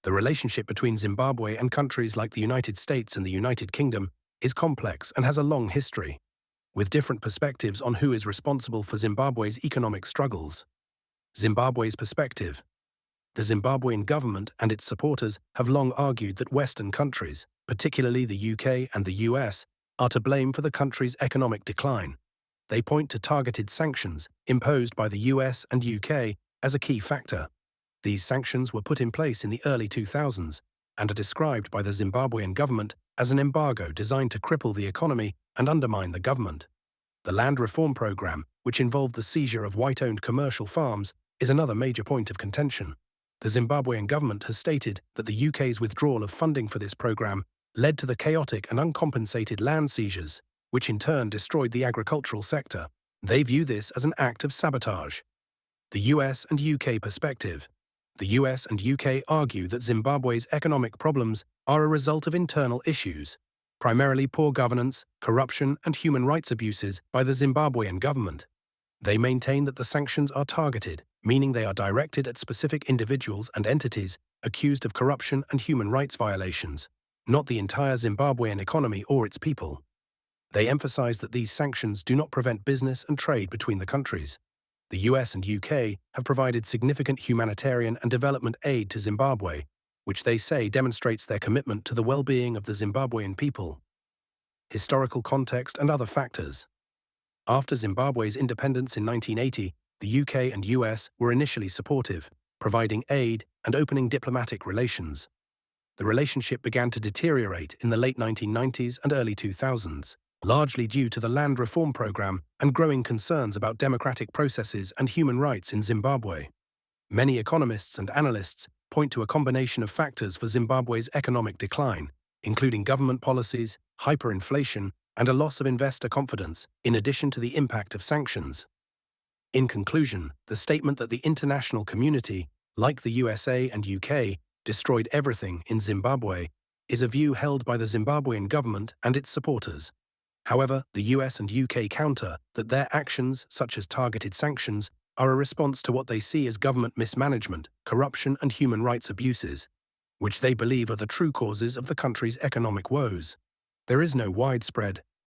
The relationship between Zimbabwe and countries like the United States and the United Kingdom is complex and has a long history, with different perspectives on who is responsible for Zimbabwe's economic struggles. Zimbabwe's perspective. The Zimbabwean government and its supporters have long argued that Western countries, particularly the UK and the US, are to blame for the country's economic decline. They point to targeted sanctions imposed by the US and UK as a key factor. These sanctions were put in place in the early 2000s and are described by the Zimbabwean government as an embargo designed to cripple the economy and undermine the government. The land reform program, which involved the seizure of white-owned commercial farms, is another major point of contention. The Zimbabwean government has stated that the UK's withdrawal of funding for this program led to the chaotic and uncompensated land seizures, which in turn destroyed the agricultural sector. They view this as an act of sabotage. The US and UK perspective. The US and UK argue that Zimbabwe's economic problems are a result of internal issues, primarily poor governance, corruption, and human rights abuses by the Zimbabwean government. They maintain that the sanctions are targeted, meaning they are directed at specific individuals and entities accused of corruption and human rights violations, not the entire Zimbabwean economy or its people. They emphasize that these sanctions do not prevent business and trade between the countries. The US and UK have provided significant humanitarian and development aid to Zimbabwe, which they say demonstrates their commitment to the well-being of the Zimbabwean people. Historical context and other factors. After Zimbabwe's independence in 1980, the UK and US were initially supportive, providing aid and opening diplomatic relations. The relationship began to deteriorate in the late 1990s and early 2000s, largely due to the land reform program and growing concerns about democratic processes and human rights in Zimbabwe. Many economists and analysts point to a combination of factors for Zimbabwe's economic decline, including government policies, hyperinflation, and a loss of investor confidence, in addition to the impact of sanctions. In conclusion, the statement that the international community, like the USA and UK, destroyed everything in Zimbabwe is a view held by the Zimbabwean government and its supporters. However, the US and UK counter that their actions, such as targeted sanctions, are a response to what they see as government mismanagement, corruption, and human rights abuses, which they believe are the true causes of the country's economic woes. There is no widespread,